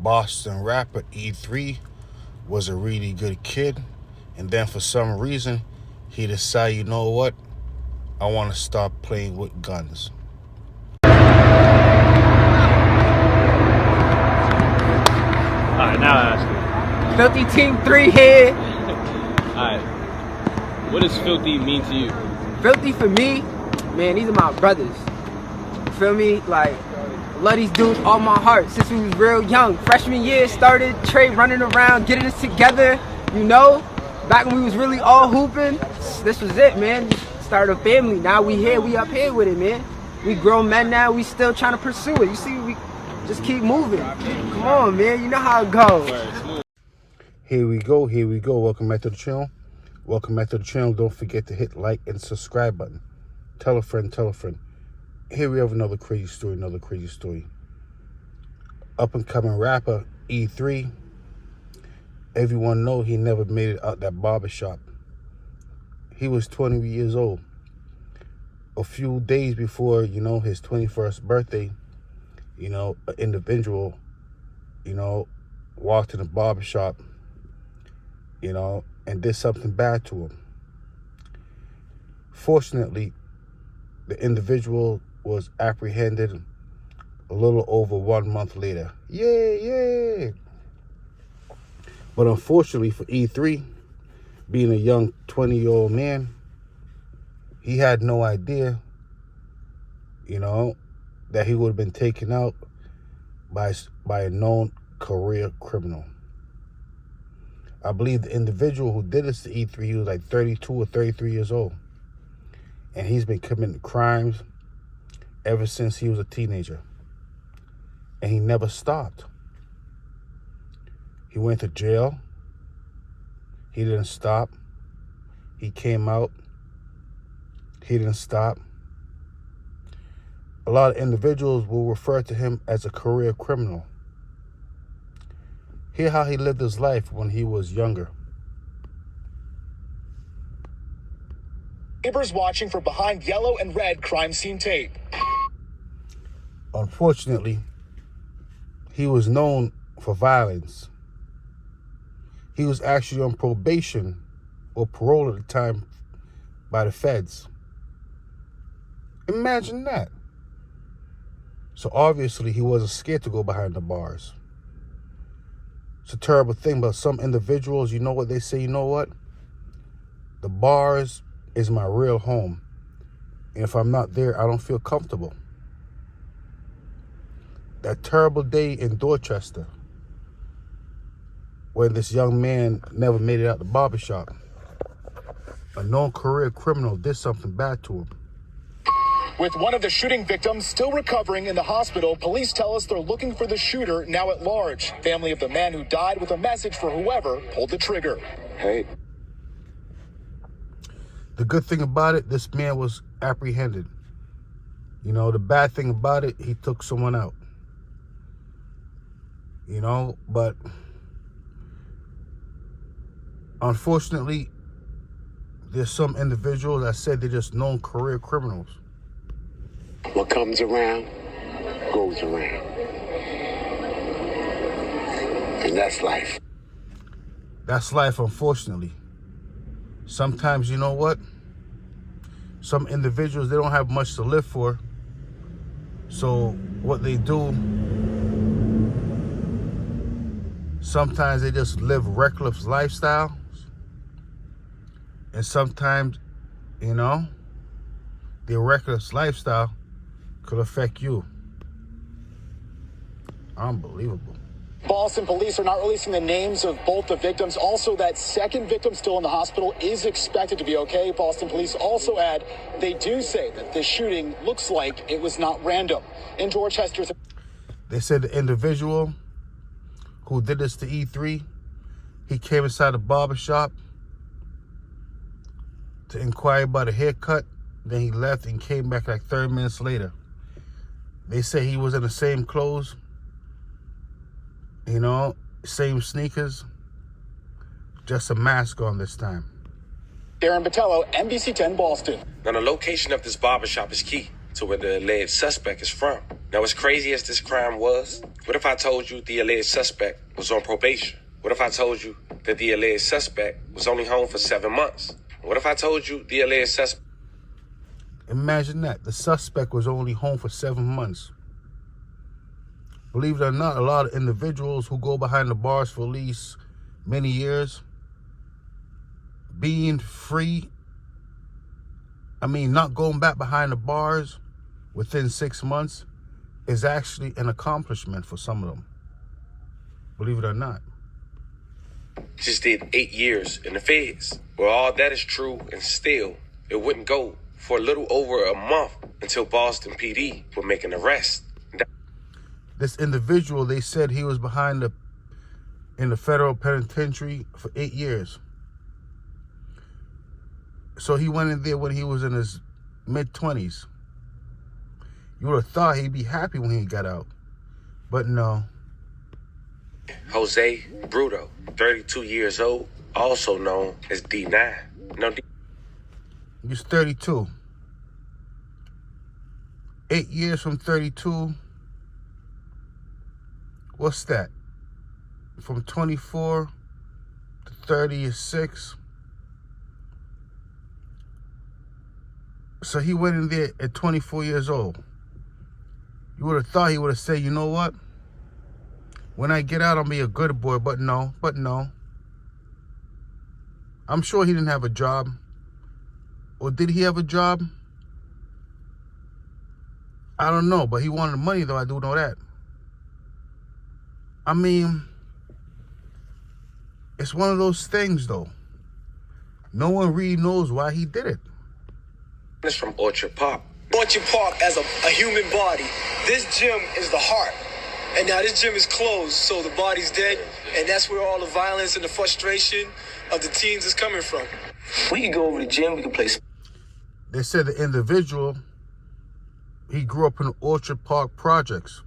Boston rapper E3 was a really good kid, and then for some reason, he decided, you know what, I want to stop playing with guns. Alright, now I ask you. Filthy Team 3 here. Alright, what does filthy mean to you? Filthy for me, man, these are my brothers. You feel me? Like, I love these dudes all my heart since we was real young. Freshman year, started Trey running around, getting us together, you know? Back when we was really all hooping, this was it, man. Started a family. Now we up here with it, man. We grown men now, we still trying to pursue it. You see, we just keep moving. Come on, man, you know how it goes. Here we go. Welcome back to the channel. Don't forget to hit like and subscribe button. Tell a friend. Here we have another crazy story. Up and coming rapper E3. Everyone know he never made it out that barbershop. He was 20 years old. A few days before, his 21st birthday, an individual, walked in the barbershop, and did something bad to him. Fortunately, the individual was apprehended a little over 1 month later. Yay! But unfortunately for E3, being a young 20-year-old man, he had no idea, that he would have been taken out by a known career criminal. I believe the individual who did this to E3, he was like 32 or 33 years old. And he's been committing crimes ever since he was a teenager. And he never stopped. He went to jail. He didn't stop. He came out. He didn't stop. A lot of individuals will refer to him as a career criminal. Hear how he lived his life when he was younger. Neighbors watching for behind yellow and red crime scene tape. Unfortunately, he was known for violence. He was actually on probation or parole at the time by the feds. Imagine that. So obviously he wasn't scared to go behind the bars. It's a terrible thing, but some individuals, you know what they say, the bars is my real home. And if I'm not there, I don't feel comfortable. That terrible day in Dorchester, when this young man never made it out the barbershop, a known career criminal did something bad to him. With one of the shooting victims still recovering in the hospital, police tell us they're looking for the shooter now at large. Family of the man who died with a message for whoever pulled the trigger. Hey. The good thing about it, this man was apprehended. The bad thing about it, he took someone out. But unfortunately, there's some individuals that said they're just known career criminals. What comes around, goes around. And that's life. That's life, unfortunately. Sometimes, you know what? Some individuals, they don't have much to live for. So what they do, sometimes they just live reckless lifestyles. And sometimes, their reckless lifestyle could affect you. Unbelievable. Boston police are not releasing the names of both the victims. Also, that second victim still in the hospital is expected to be okay. Boston police also add they do say that the shooting looks like it was not random. In Dorchester, they said the individual who did this to E3, he came inside the barbershop to inquire about a haircut. Then he left and came back like 30 minutes later. They say he was in the same clothes, same sneakers, just a mask on this time. Darren Botello, NBC 10 Boston. Now, the location of this barbershop is key to where the alleged suspect is from. Now, as crazy as this crime was, what if I told you the alleged suspect was on probation? What if I told you that the alleged suspect was only home for 7 months? What if I told you the alleged suspect... Imagine that. The suspect was only home for 7 months. Believe it or not, a lot of individuals who go behind the bars for at least many years, being free, not going back behind the bars within 6 months is actually an accomplishment for some of them. Believe it or not. just did 8 years in the feds. Well, all that is true, and still, it wouldn't go for a little over a month until Boston PD would make an arrest. This individual, they said he was in the federal penitentiary for 8 years. So he went in there when he was in his mid-20s. You would have thought he'd be happy when he got out, but no. Jose Bruto, 32 years old, also known as D9. He's 32. 8 years from 32. What's that? From 24 to 30 is 6. So he went in there at 24 years old. You would have thought he would have said, you know what? When I get out, I'll be a good boy, but no. I'm sure he didn't have a job. Or did he have a job? I don't know, but he wanted money, though. I do know that. I mean, it's one of those things, though. No one really knows why he did it. It's from Orchard Park. Orchard Park as a human body. This gym is the heart. And now this gym is closed, so the body's dead. And that's where all the violence and the frustration of the teens is coming from. We can go over to the gym, we can play. They said the individual, he grew up in the Orchard Park projects.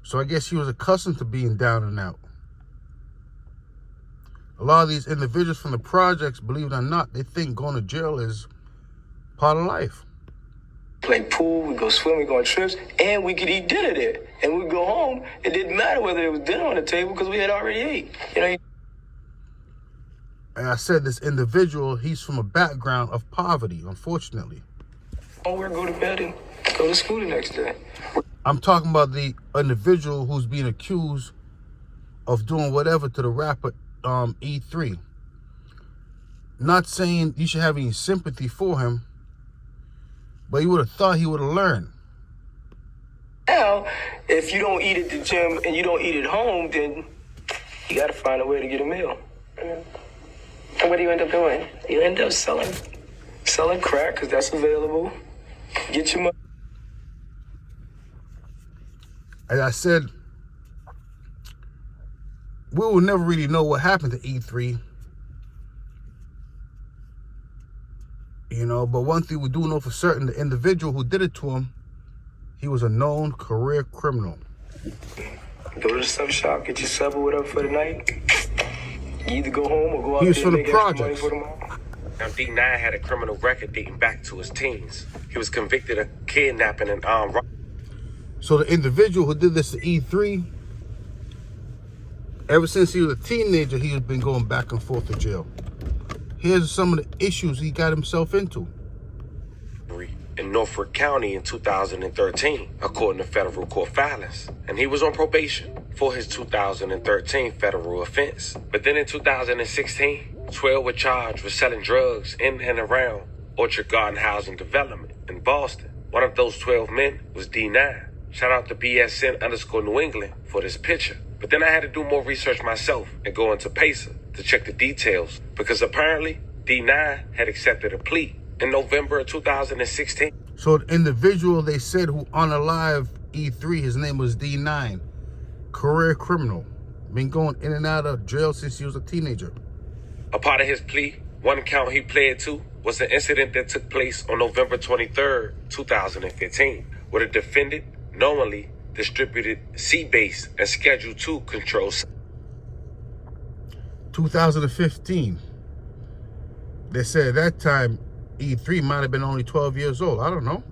So I guess he was accustomed to being down and out. A lot of these individuals from the projects, believe it or not, they think going to jail is part of life. Play pool, we go swim, we go on trips, and we could eat dinner there. And we go home, it didn't matter whether there was dinner on the table because we had already ate. And I said this individual, he's from a background of poverty, unfortunately. We'll go to bed and go to school the next day. I'm talking about the individual who's being accused of doing whatever to the rapper E3. Not saying you should have any sympathy for him, but you would have thought he would have learned. Now, if you don't eat at the gym and you don't eat at home, then you got to find a way to get a meal. And what do you end up doing? You end up selling crack because that's available. Get your money. As I said, we will never really know what happened to E3. But one thing we do know for certain, the individual who did it to him, he was a known career criminal. Go to the sub shop, get your sub or whatever for the night. You either go home or go out there and make the extra money projects. for tomorrow. Now, D9 had a criminal record dating back to his teens. He was convicted of kidnapping and armed robbery. So the individual who did this to E3, ever since he was a teenager, he has been going back and forth to jail. Here's some of the issues he got himself into. In Norfolk County in 2013, according to federal court filings. And he was on probation for his 2013 federal offense. But then in 2016, 12 were charged with selling drugs in and around Orchard Garden Housing Development in Boston. One of those 12 men was D9. Shout out to BSN_New England for this picture. But then I had to do more research myself and go into PACER to check the details, because apparently D9 had accepted a plea in November of 2016. So the individual, they said, who unalived E3, his name was D9, career criminal, been going in and out of jail since he was a teenager. A part of his plea, one count he pled to, was an incident that took place on November 23rd, 2015, where the defendant knowingly distributed C-base and Schedule 2 controls. 2015. They said at that time, E3 might have been only 12 years old. I don't know.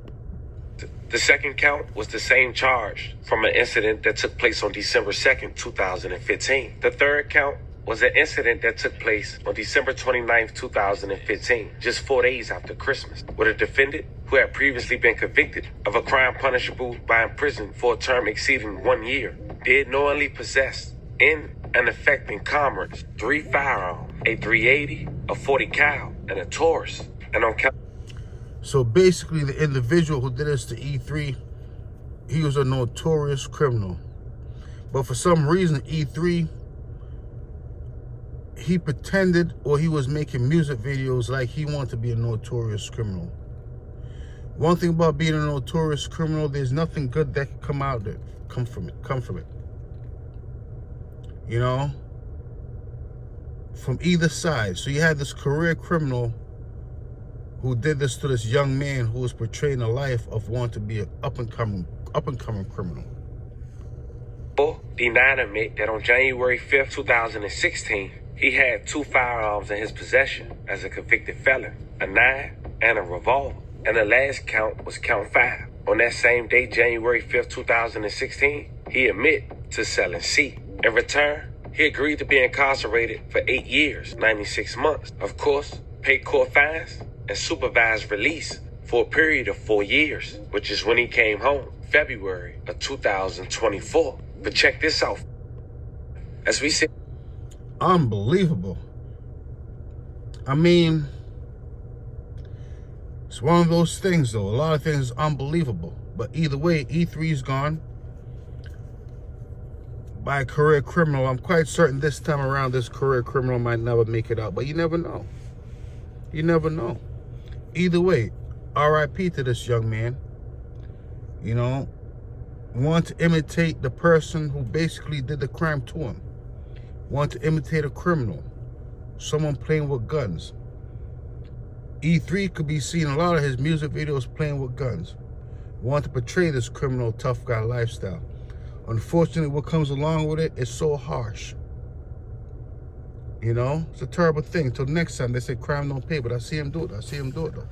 The second count was the same charge from an incident that took place on December 2nd, 2015. The third count was an incident that took place on December 29th, 2015, just 4 days after Christmas, with a defendant who had previously been convicted of a crime punishable by imprisonment for a term exceeding 1 year, did knowingly possess in and affecting commerce 3 firearms, a .380, a .40 cal, and a Taurus, and on count. So basically, the individual who did this to E3, he was a notorious criminal. But for some reason, E3, he pretended, or he was making music videos like he wanted to be a notorious criminal. One thing about being a notorious criminal, there's nothing good that can come from it. You know? From either side. So you had this career criminal who did this to this young man who was portraying a life of wanting to be an up-and-coming criminal. Denied admit that on January 5th, 2016, he had 2 firearms in his possession as a convicted felon, a 9 and a revolver. And the last count was count 5. On that same day, January 5th, 2016, he admitted to selling C. In return, he agreed to be incarcerated for 8 years, 96 months. Of course, pay court fines and supervised release for a period of 4 years, which is when he came home, February of 2024. But check this out. As we said, unbelievable. I mean, it's one of those things, though. A lot of things is unbelievable. But either way, E3's gone by a career criminal. I'm quite certain this time around, this career criminal might never make it out. But you never know. You never know. Either way, R.I.P. to this young man. You know, want to imitate the person who basically did the crime to him. Want to imitate a criminal. Someone playing with guns. E3 could be seen in a lot of his music videos playing with guns. Want to portray this criminal tough guy lifestyle. Unfortunately, what comes along with it is so harsh. You know, it's a terrible thing. Till next time, they say crime don't pay, but I see him do it. I see him do it, though.